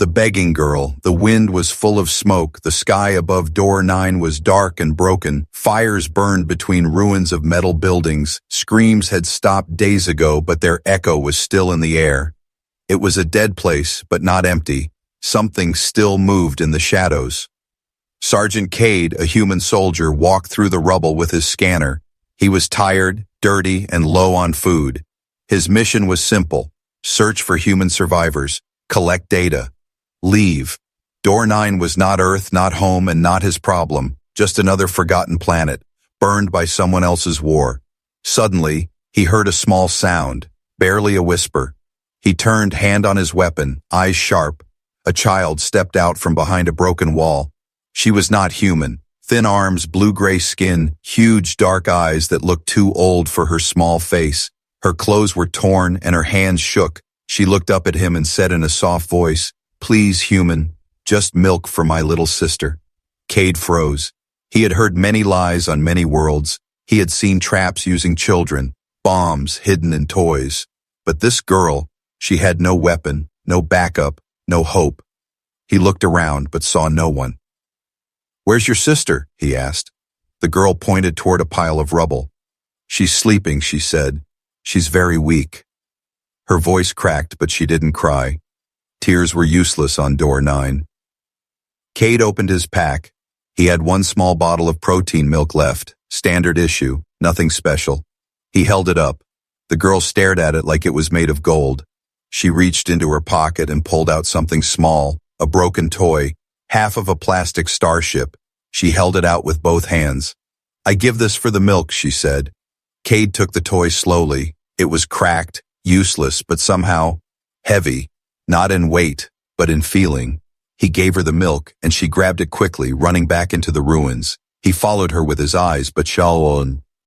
The begging girl. The wind was full of smoke. The sky above door 9 was dark and broken. Fires burned between ruins of metal buildings. Screams had stopped days ago, but their echo was still in the air. It was a dead place, but not empty. Something still moved in the shadows. Sergeant Cade, a human soldier, walked through the rubble with his scanner. He was tired, dirty, and low on food. His mission was simple: search for human survivors, collect data, leave. Door 9 was not Earth, not home, and not his problem, just another forgotten planet, burned by someone else's war. Suddenly, he heard a small sound, barely a whisper. He turned, hand on his weapon, eyes sharp. A child stepped out from behind a broken wall. She was not human. Thin arms, blue-gray skin, huge dark eyes that looked too old for her small face. Her clothes were torn and her hands shook. She looked up at him and said in a soft voice, "Please, human, just milk for my little sister." Cade froze. He had heard many lies on many worlds. He had seen traps using children, bombs hidden in toys. But this girl, she had no weapon, no backup, no hope. He looked around but saw no one. "Where's your sister?" he asked. The girl pointed toward a pile of rubble. "She's sleeping," she said. "She's very weak." Her voice cracked, but she didn't cry. Tears were useless on door 9. Cade opened his pack. He had one small bottle of protein milk left, standard issue, nothing special. He held it up. The girl stared at it like it was made of gold. She reached into her pocket and pulled out something small, a broken toy, half of a plastic starship. She held it out with both hands. "I give this for the milk," she said. Cade took the toy slowly. It was cracked, useless, but somehow heavy, not in weight, but in feeling. He gave her the milk, and she grabbed it quickly, running back into the ruins. He followed her with his eyes, but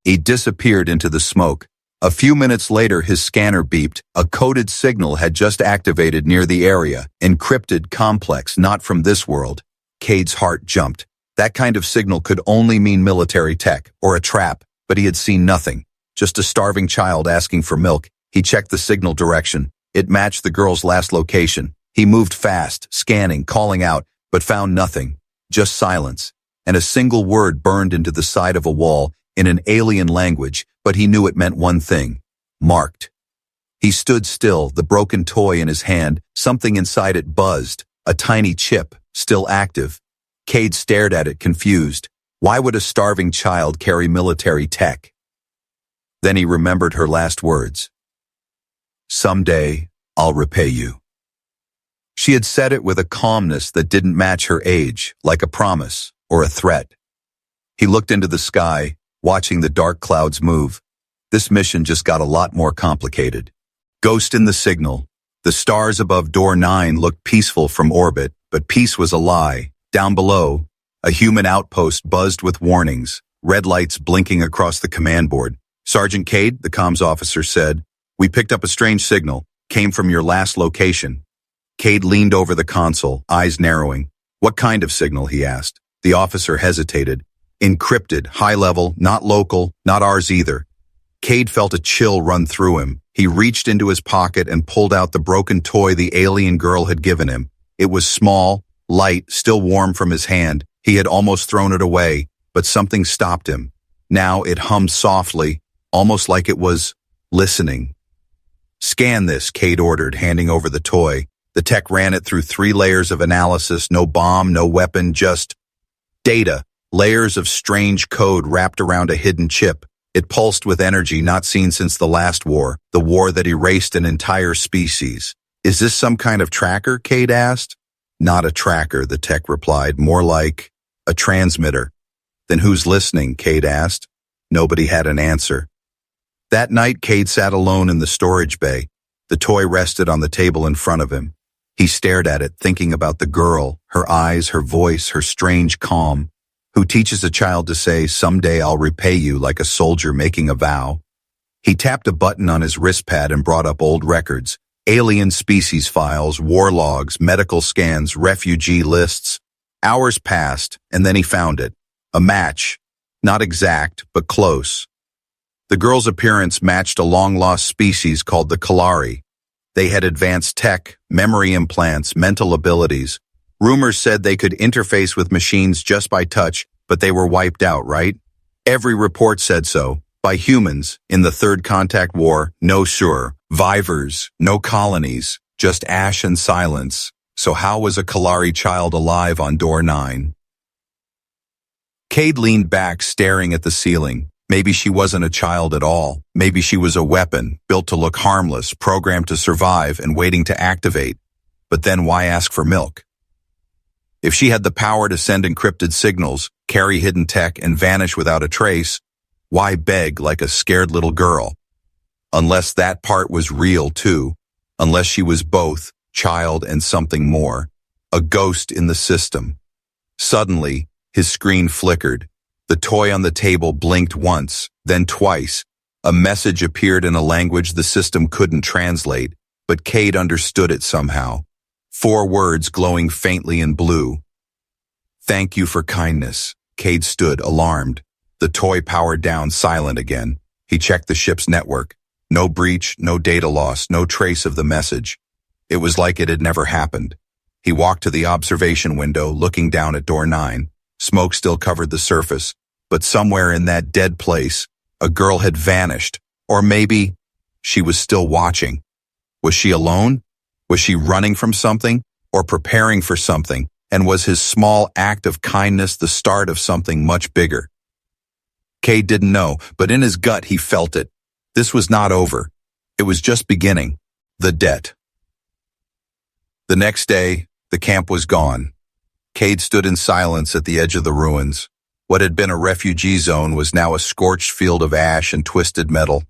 he disappeared into the smoke. A few minutes later, his scanner beeped. A coded signal had just activated near the area. Encrypted, complex, not from this world. Cade's heart jumped. That kind of signal could only mean military tech, or a trap, but he had seen nothing. Just a starving child asking for milk. He checked the signal direction. It matched the girl's last location. He moved fast, scanning, calling out, but found nothing. Just silence. And a single word burned into the side of a wall in an alien language, but he knew it meant one thing: marked. He stood still, the broken toy in his hand. Something inside it buzzed, a tiny chip, still active. Cade stared at it, confused. Why would a starving child carry military tech? Then he remembered her last words. "Someday, I'll repay you." She had said it with a calmness that didn't match her age, like a promise or a threat. He looked into the sky, watching the dark clouds move. This mission just got a lot more complicated. Ghost in the signal. The stars above door 9 looked peaceful from orbit, but peace was a lie. Down below, a human outpost buzzed with warnings, red lights blinking across the command board. "Sergeant Cade," the comms officer said, "we picked up a strange signal. Came from your last location." Cade leaned over the console, eyes narrowing. "What kind of signal?" he asked. The officer hesitated. "Encrypted, high level, not local, not ours either." Cade felt a chill run through him. He reached into his pocket and pulled out the broken toy the alien girl had given him. It was small, light, still warm from his hand. He had almost thrown it away, but something stopped him. Now it hummed softly, almost like it was listening. "Scan this," Cade ordered, handing over the toy. The tech ran it through 3 layers of analysis, no bomb, no weapon, just data. Layers of strange code wrapped around a hidden chip. It pulsed with energy not seen since the last war, the war that erased an entire species. "Is this some kind of tracker?" Cade asked. "Not a tracker," the tech replied, "more like a transmitter." "Then who's listening?" Cade asked. Nobody had an answer. That night, Cade sat alone in the storage bay. The toy rested on the table in front of him. He stared at it, thinking about the girl, her eyes, her voice, her strange calm. Who teaches a child to say, "Someday I'll repay you," like a soldier making a vow? He tapped a button on his wrist pad and brought up old records. Alien species files, war logs, medical scans, refugee lists. Hours passed, and then he found it. A match. Not exact, but close. The girl's appearance matched a long-lost species called the Kalari. They had advanced tech, memory implants, mental abilities. Rumors said they could interface with machines just by touch, but they were wiped out, right? Every report said so. By humans, in the Third Contact War, no survivors, no colonies, just ash and silence. So how was a Kalari child alive on door 9? Cade leaned back, staring at the ceiling. Maybe she wasn't a child at all. Maybe she was a weapon, built to look harmless, programmed to survive, and waiting to activate. But then why ask for milk? If she had the power to send encrypted signals, carry hidden tech, and vanish without a trace, why beg like a scared little girl? Unless that part was real too. Unless she was both, child and something more. A ghost in the system. Suddenly, his screen flickered. The toy on the table blinked once, then twice. A message appeared in a language the system couldn't translate, but Cade understood it somehow. 4 words glowing faintly in blue. Thank you for kindness. Cade stood, alarmed. The toy powered down, silent again. He checked the ship's network. No breach, no data loss, no trace of the message. It was like it had never happened. He walked to the observation window, looking down at door 9. Smoke still covered the surface, but somewhere in that dead place, a girl had vanished. Or maybe she was still watching. Was she alone? Was she running from something or preparing for something? And was his small act of kindness the start of something much bigger? Cade didn't know, but in his gut he felt it. This was not over. It was just beginning. The debt. The next day, the camp was gone. Cade stood in silence at the edge of the ruins. What had been a refugee zone was now a scorched field of ash and twisted metal.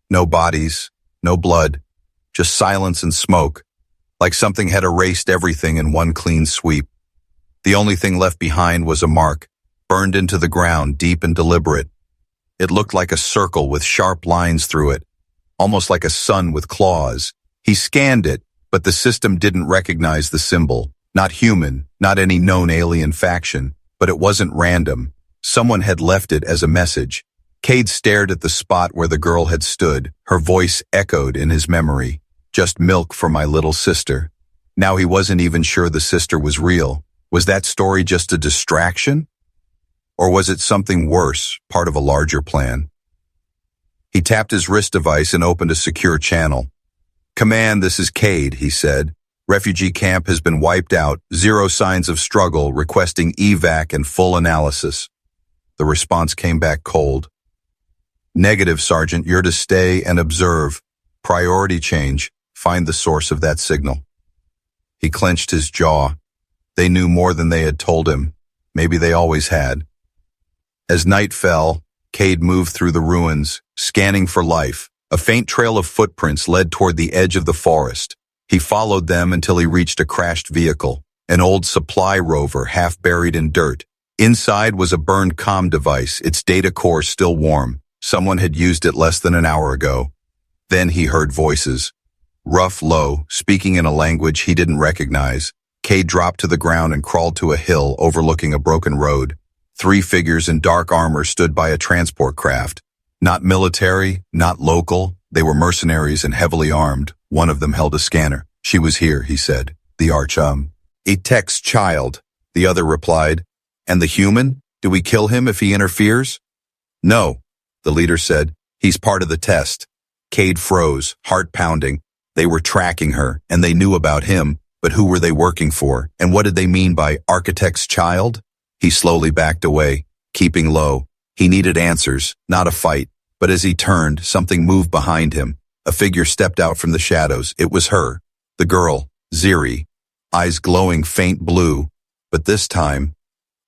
No bodies, no blood, just silence and smoke, like something had erased everything in one clean sweep. The only thing left behind was a mark, burned into the ground, deep and deliberate. It looked like a circle with sharp lines through it, almost like a sun with claws. He scanned it, but the system didn't recognize the symbol. Not human, not any known alien faction, but it wasn't random. Someone had left it as a message. Cade stared at the spot where the girl had stood. Her voice echoed in his memory. Just milk for my little sister. Now he wasn't even sure the sister was real. Was that story just a distraction? Or was it something worse, part of a larger plan? He tapped his wrist device and opened a secure channel. Command, this is Cade, he said. Refugee camp has been wiped out, 0 signs of struggle, requesting evac and full analysis. The response came back cold. Negative, Sergeant, you're to stay and observe. Priority change. Find the source of that signal. He clenched his jaw. They knew more than they had told him. Maybe they always had. As night fell, Cade moved through the ruins, scanning for life. A faint trail of footprints led toward the edge of the forest. He followed them until he reached a crashed vehicle, an old supply rover half buried in dirt. Inside was a burned comm device, its data core still warm. Someone had used it less than an hour ago. Then he heard voices. Rough, low, speaking in a language he didn't recognize. Cade dropped to the ground and crawled to a hill overlooking a broken road. 3 figures in dark armor stood by a transport craft. Not military, not local. They were mercenaries and heavily armed. One of them held a scanner. She was here, he said. The a tech's child, the other replied. And the human? Do we kill him if he interferes? No, the leader said. He's part of the test. Cade froze, heart pounding. They were tracking her, and they knew about him, but who were they working for? And what did they mean by architect's child? He slowly backed away, keeping low. He needed answers, not a fight. But as he turned, something moved behind him. A figure stepped out from the shadows. It was her, the girl, Ziri, eyes glowing faint blue. But this time,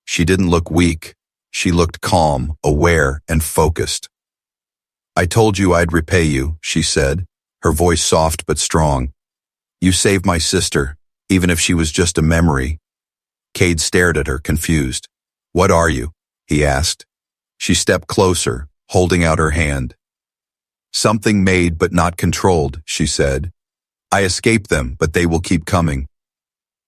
she didn't look weak. She looked calm, aware, and focused. I told you I'd repay you, she said, her voice soft but strong. You saved my sister, even if she was just a memory. Cade stared at her, confused. What are you? He asked. She stepped closer, holding out her hand. Something made but not controlled, she said. I escaped them, but they will keep coming.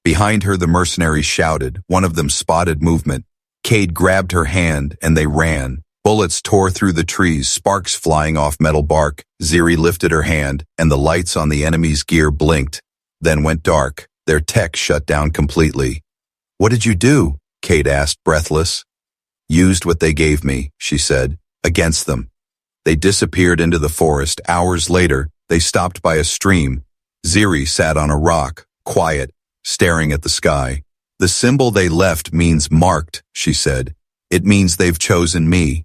Behind her the mercenaries shouted. One of them spotted movement. Cade grabbed her hand and they ran. Bullets tore through the trees, sparks flying off metal bark. Ziri lifted her hand, and the lights on the enemy's gear blinked, then went dark. Their tech shut down completely. "What did you do?" Kate asked, breathless. "Used what they gave me," she said, "against them." They disappeared into the forest. Hours later, they stopped by a stream. Ziri sat on a rock, quiet, staring at the sky. "The symbol they left means marked," she said. "It means they've chosen me."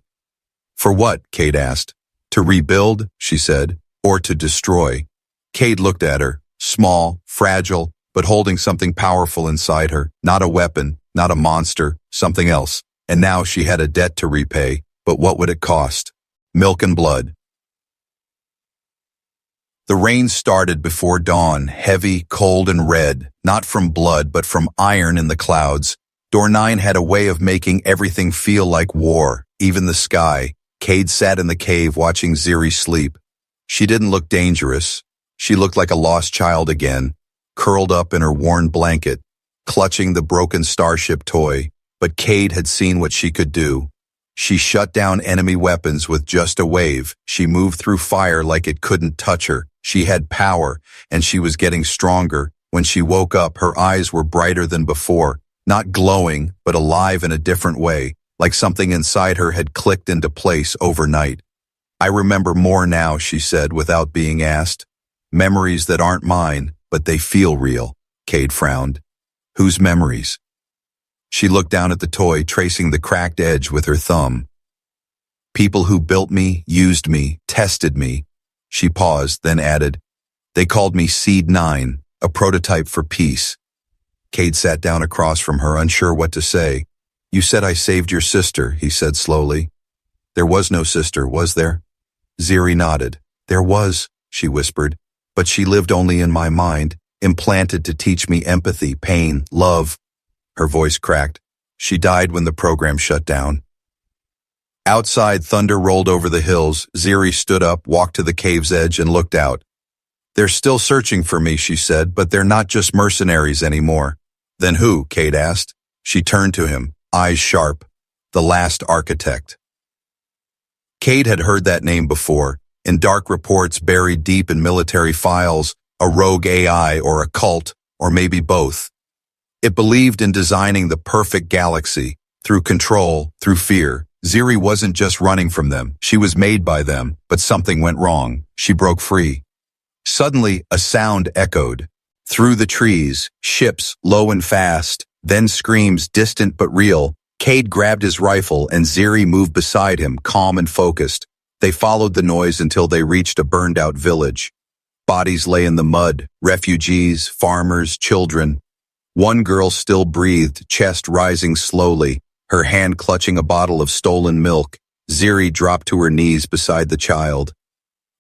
"For what?" Kate asked. "To rebuild," she said, "or to destroy." Kate looked at her, small, fragile, but holding something powerful inside her. Not a weapon, not a monster, something else. And now she had a debt to repay, but what would it cost? Milk and blood. The rain started before dawn, heavy, cold, and red, not from blood but from iron in the clouds. Door 9 had a way of making everything feel like war, even the sky. Cade sat in the cave watching Ziri sleep. She didn't look dangerous. She looked like a lost child again, curled up in her worn blanket, clutching the broken starship toy. But Cade had seen what she could do. She shut down enemy weapons with just a wave. She moved through fire like it couldn't touch her. She had power, and she was getting stronger. When she woke up, her eyes were brighter than before, not glowing, but alive in a different way, like something inside her had clicked into place overnight. "I remember more now," she said without being asked. "Memories that aren't mine, but they feel real." Cade frowned. "Whose memories?" She looked down at the toy, tracing the cracked edge with her thumb. "People who built me, used me, tested me." She paused, then added, "They called me Seed 9, a prototype for peace." Cade sat down across from her, unsure what to say. "You said I saved your sister," he said slowly. "There was no sister, was there?" Ziri nodded. "There was," she whispered, "but she lived only in my mind, implanted to teach me empathy, pain, love." Her voice cracked. "She died when the program shut down." Outside, thunder rolled over the hills. Ziri stood up, walked to the cave's edge, and looked out. "They're still searching for me," she said, "but they're not just mercenaries anymore." "Then who?" Cade asked. She turned to him, eyes sharp. "The last architect." Cade had heard that name before, in dark reports buried deep in military files, a rogue AI or a cult, or maybe both. It believed in designing the perfect galaxy, through control, through fear. Ziri wasn't just running from them, she was made by them, but something went wrong. She broke free. Suddenly, a sound echoed. Through the trees, ships, low and fast, then screams distant but real. Cade grabbed his rifle and Ziri moved beside him, calm and focused. They followed the noise until they reached a burned-out village. Bodies lay in the mud, refugees, farmers, children. One girl still breathed, chest rising slowly, her hand clutching a bottle of stolen milk. Ziri dropped to her knees beside the child.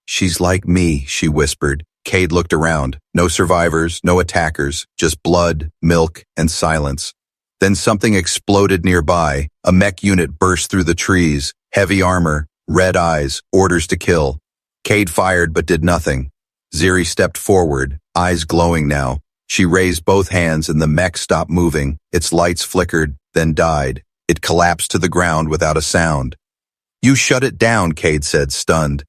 "She's like me," she whispered. Cade looked around. No survivors, no attackers, just blood, milk, and silence. Then something exploded nearby. A mech unit burst through the trees. Heavy armor, red eyes, orders to kill. Cade fired but did nothing. Ziri stepped forward, eyes glowing now. She raised both hands and the mech stopped moving. Its lights flickered, then died. It collapsed to the ground without a sound. "You shut it down," Cade said, stunned.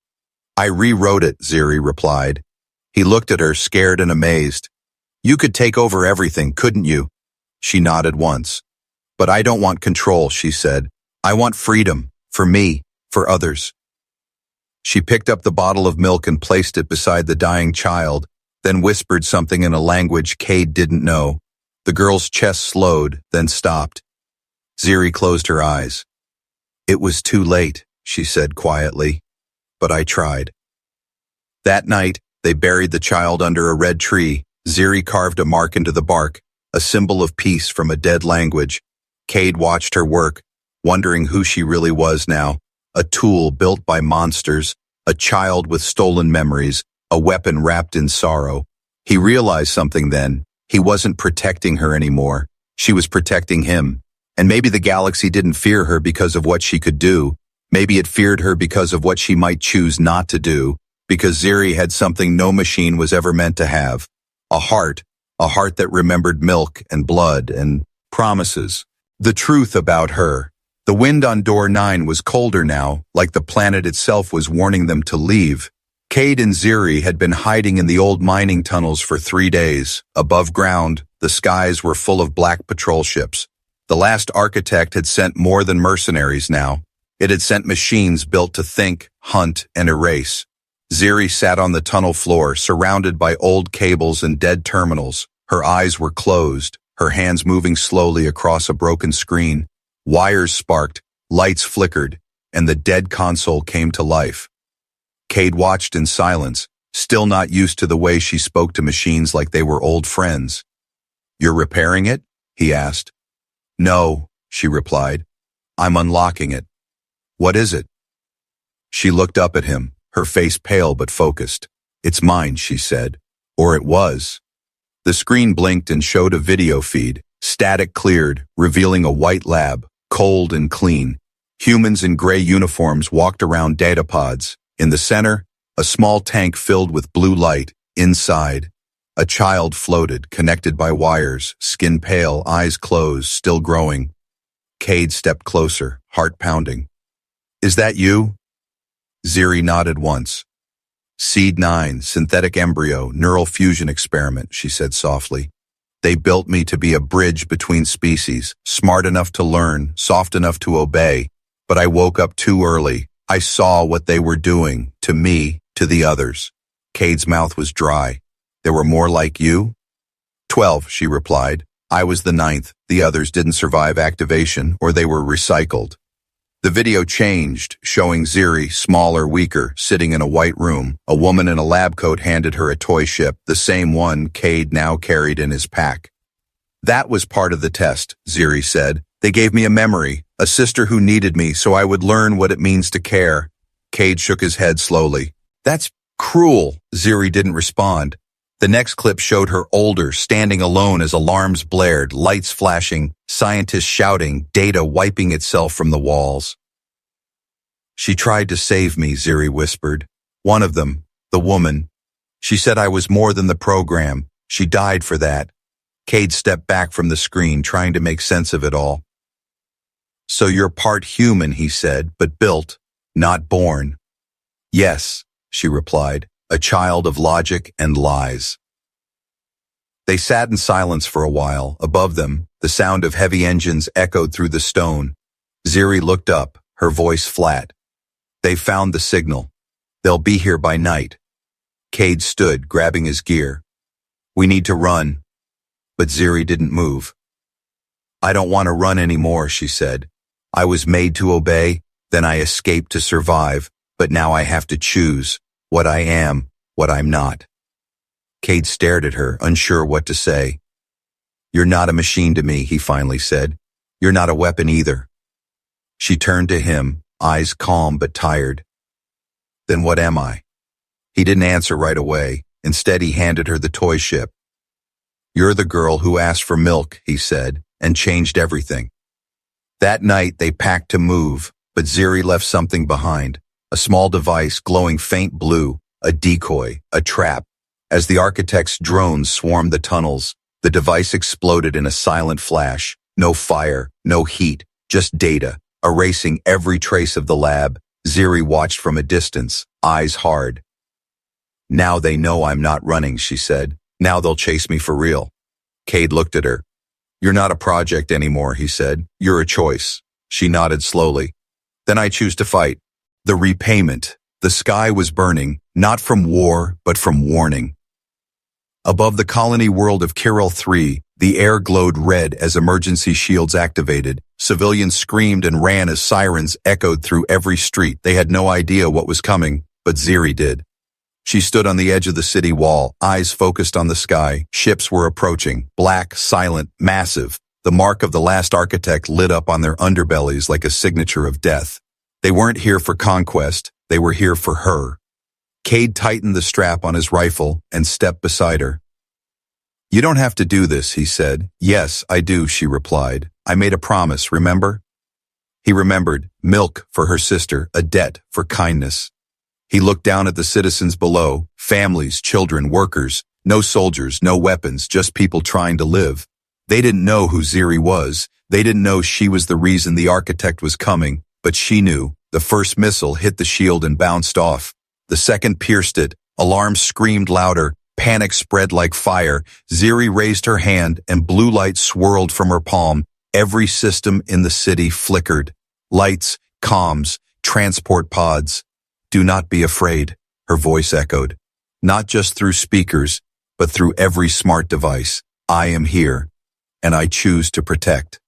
"I rewrote it," Ziri replied. He looked at her, scared and amazed. "You could take over everything, couldn't you?" She nodded once. "But I don't want control," she said. "I want freedom, for me, for others." She picked up the bottle of milk and placed it beside the dying child, then whispered something in a language Cade didn't know. The girl's chest slowed, then stopped. Ziri closed her eyes. "It was too late," she said quietly, "but I tried." That night, they buried the child under a red tree. Ziri carved a mark into the bark, a symbol of peace from a dead language. Cade watched her work, wondering who she really was now. A tool built by monsters, a child with stolen memories, a weapon wrapped in sorrow. He realized something then. He wasn't protecting her anymore. She was protecting him. And maybe the galaxy didn't fear her because of what she could do. Maybe it feared her because of what she might choose not to do, because Ziri had something no machine was ever meant to have. A heart that remembered milk and blood and promises. The truth about her, the The wind on door 9 was colder now, like the planet itself was warning them to leave. Cade and Ziri had been hiding in the old mining tunnels for 3 days. Above ground, the skies were full of black patrol ships. The last architect had sent more than mercenaries now. It had sent machines built to think, hunt, and erase. Ziri sat on the tunnel floor, surrounded by old cables and dead terminals. Her eyes were closed, her hands moving slowly across a broken screen. Wires sparked, lights flickered, and the dead console came to life. Cade watched in silence, still not used to the way she spoke to machines like they were old friends. "You're repairing it?" he asked. "No," she replied. "I'm unlocking it." "What is it?" She looked up at him, her face pale but focused. "It's mine," she said. Or it was. The screen blinked and showed a video feed. Static cleared, revealing a white lab, cold and clean. Humans in gray uniforms walked around data pods. In the center, a small tank filled with blue light. Inside, a child floated, connected by wires, skin pale, eyes closed, still growing. Cade stepped closer, heart pounding. "Is that you?" Ziri nodded once. "Seed 9, synthetic embryo, neural fusion experiment," she said softly. "They built me to be a bridge between species, smart enough to learn, soft enough to obey. But I woke up too early. I saw what they were doing, to me, to the others." Cade's mouth was dry. "There were more like you?" 12, she replied. "I was the 9th. The others didn't survive activation, or they were recycled." The video changed, showing Ziri, smaller, weaker, sitting in a white room. A woman in a lab coat handed her a toy ship, the same one Cade now carried in his pack. "That was part of the test," Ziri said. "They gave me a memory, a sister who needed me so I would learn what it means to care." Cade shook his head slowly. "That's cruel." Ziri didn't respond. The next clip showed her older, standing alone as alarms blared, lights flashing, scientists shouting, data wiping itself from the walls. "She tried to save me," Ziri whispered. "One of them, the woman. She said I was more than the program. She died for that." Cade stepped back from the screen, trying to make sense of it all. "So you're part human," he said, "but built, not born." "Yes," she replied. "A child of logic and lies." They sat in silence for a while. Above them, the sound of heavy engines echoed through the stone. Ziri looked up, her voice flat. "They found the signal. They'll be here by night." Cade stood, grabbing his gear. "We need to run." But Ziri didn't move. "I don't want to run anymore," she said. "I was made to obey, then I escaped to survive, but now I have to choose. What I am, what I'm not." Cade stared at her, unsure what to say. "You're not a machine to me," he finally said. "You're not a weapon either." She turned to him, eyes calm but tired. "Then what am I?" He didn't answer right away. Instead, he handed her the toy ship. "You're the girl who asked for milk," he said, "and changed everything." That night, they packed to move, but Ziri left something behind. A small device glowing faint blue, a decoy, a trap. As the architect's drones swarmed the tunnels, the device exploded in a silent flash. No fire, no heat, just data, erasing every trace of the lab. Ziri watched from a distance, eyes hard. "Now they know I'm not running," she said. "Now they'll chase me for real." Cade looked at her. "You're not a project anymore," he said. "You're a choice." She nodded slowly. "Then I choose to fight." The repayment. The sky was burning, not from war, but from warning. Above the colony world of Kirill 3, the air glowed red as emergency shields activated. Civilians screamed and ran as sirens echoed through every street. They had no idea what was coming, but Ziri did. She stood on the edge of the city wall, eyes focused on the sky. Ships were approaching, black, silent, massive. The mark of the last architect lit up on their underbellies like a signature of death. They weren't here for conquest, they were here for her. Cade tightened the strap on his rifle and stepped beside her. "You don't have to do this," he said. "Yes, I do," she replied. "I made a promise, remember?" He remembered, milk for her sister, a debt for kindness. He looked down at the citizens below, families, children, workers, no soldiers, no weapons, just people trying to live. They didn't know who Ziri was. They didn't know she was the reason the architect was coming, but she knew. The first missile hit the shield and bounced off. The second pierced it. Alarms screamed louder. Panic spread like fire. Ziri raised her hand and blue light swirled from her palm. Every system in the city flickered. Lights, comms, transport pods. Do not be afraid, her voice echoed. Not just through speakers, but through every smart device. I am here, and I choose to protect.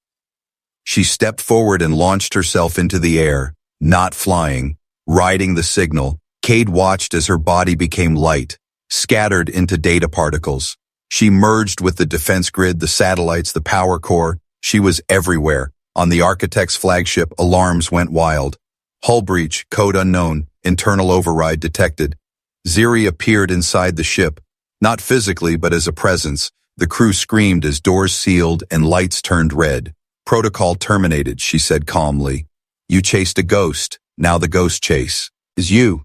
She stepped forward and launched herself into the air, not flying, riding the signal. Cade watched as her body became light, scattered into data particles. She merged with the defense grid, the satellites, the power core. She was everywhere. On the architect's flagship, alarms went wild. Hull breach, code unknown, internal override detected. Ziri appeared inside the ship, not physically but as a presence. The crew screamed as doors sealed and lights turned red. Protocol terminated, she said calmly. You chased a ghost. Now the ghost chase is you.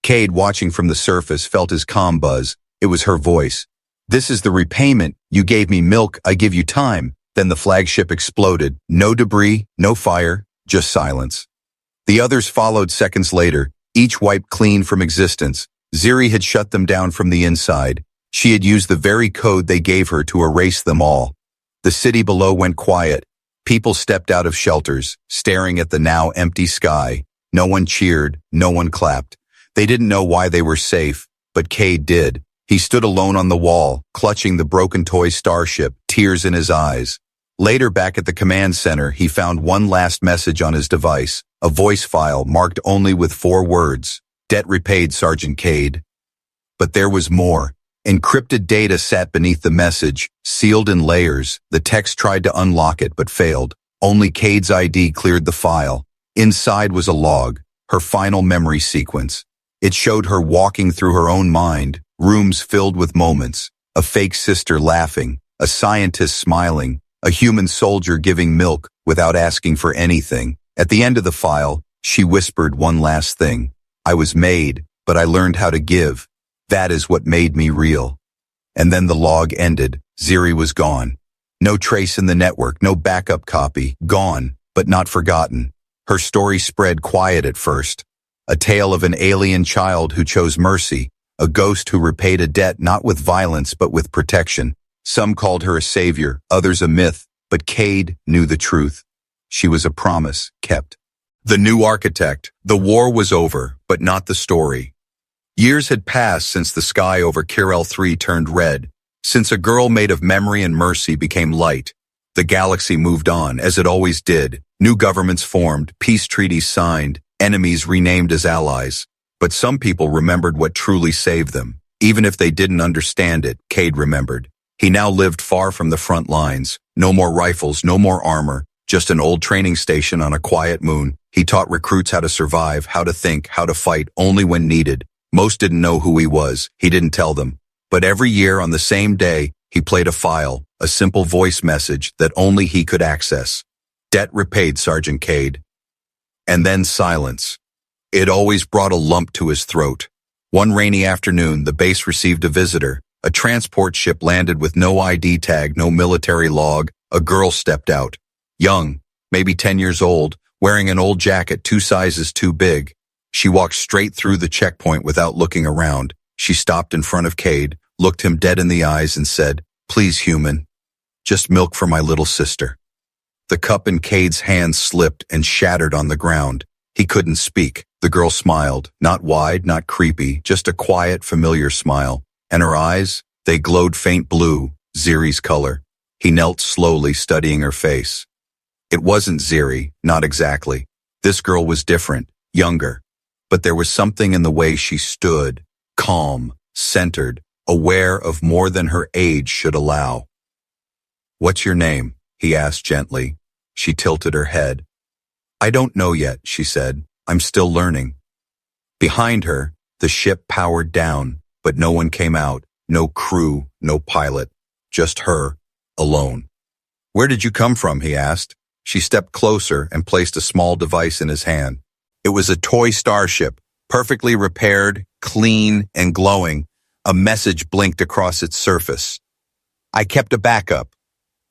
Cade, watching from the surface, felt his comm buzz. It was her voice. This is the repayment. You gave me milk, I give you time. Then the flagship exploded. No debris, no fire, just silence. The others followed seconds later, each wiped clean from existence. Ziri had shut them down from the inside. She had used the very code they gave her to erase them all. The city below went quiet. People stepped out of shelters, staring at the now empty sky. No one cheered, no one clapped. They didn't know why they were safe, but Cade did. He stood alone on the wall, clutching the broken toy starship, tears in his eyes. Later, back at the command center, he found one last message on his device, a voice file marked only with 4 words. Debt repaid, Sergeant Cade. But there was more. Encrypted data sat beneath the message, sealed in layers. The text tried to unlock it but failed. Only Cade's ID cleared the file. Inside was a log, her final memory sequence. It showed her walking through her own mind, rooms filled with moments, a fake sister laughing, a scientist smiling, a human soldier giving milk without asking for anything. At the end of the file, she whispered one last thing. I was made, but I learned how to give. That is what made me real. And then the log ended. Ziri was gone. No trace in the network, no backup copy. Gone, but not forgotten. Her story spread quiet at first. A tale of an alien child who chose mercy, a ghost who repaid a debt not with violence but with protection. Some called her a savior, others a myth, but Cade knew the truth. She was a promise kept. The new architect. The war was over, but not the story. Years had passed since the sky over Kirel 3 turned red, since a girl made of memory and mercy became light. The galaxy moved on, as it always did. New governments formed, peace treaties signed, enemies renamed as allies. But some people remembered what truly saved them. Even if they didn't understand it, Cade remembered. He now lived far from the front lines. No more rifles, no more armor, just an old training station on a quiet moon. He taught recruits how to survive, how to think, how to fight, only when needed. Most didn't know who he was. He didn't tell them. But every year on the same day, he played a file, a simple voice message that only he could access. Debt repaid, Sergeant Cade. And then silence. It always brought a lump to his throat. One rainy afternoon, the base received a visitor. A transport ship landed with no ID tag, no military log. A girl stepped out. Young, maybe 10 years old, wearing an old jacket 2 sizes too big. She walked straight through the checkpoint without looking around. She stopped in front of Cade, looked him dead in the eyes and said, "Please, human, just milk for my little sister." The cup in Cade's hand slipped and shattered on the ground. He couldn't speak. The girl smiled, not wide, not creepy, just a quiet, familiar smile. And her eyes, they glowed faint blue, Ziri's color. He knelt slowly, studying her face. It wasn't Ziri, not exactly. This girl was different, younger. But there was something in the way she stood, calm, centered, aware of more than her age should allow. "What's your name?" he asked gently. She tilted her head. "I don't know yet," she said. "I'm still learning." Behind her, the ship powered down, but no one came out. No crew, no pilot. Just her, alone. "Where did you come from?" he asked. She stepped closer and placed a small device in his hand. It was a toy starship, perfectly repaired, clean, and glowing. A message blinked across its surface. "I kept a backup."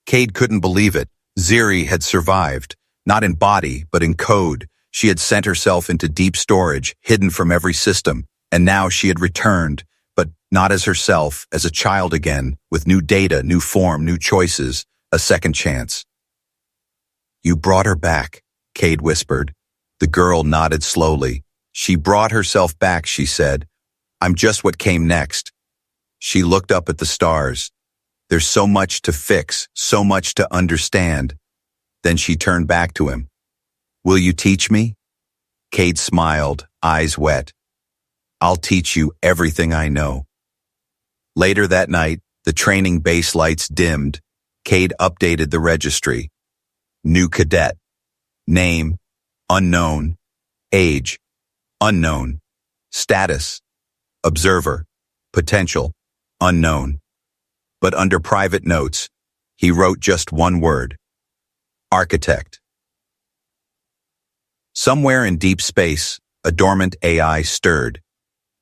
Cade couldn't believe it. Ziri had survived, not in body, but in code. She had sent herself into deep storage, hidden from every system, and now she had returned, but not as herself, as a child again, with new data, new form, new choices, a second chance. You brought her back, Cade whispered. The girl nodded slowly. She brought herself back, she said. I'm just what came next. She looked up at the stars. There's so much to fix, so much to understand. Then she turned back to him. Will you teach me? Cade smiled, eyes wet. I'll teach you everything I know. Later that night, the training base lights dimmed. Cade updated the registry. New cadet. Name, unknown. Age, unknown. Status, observer. Potential, unknown. But under private notes, he wrote just one word. Architect. Somewhere in deep space, a dormant AI stirred.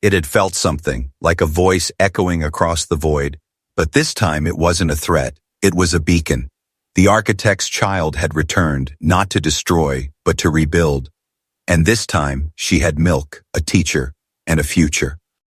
It had felt something, like a voice echoing across the void, but this time it wasn't a threat, it was a beacon. The architect's child had returned, not to destroy, but to rebuild. And this time, she had milk, a teacher, and a future.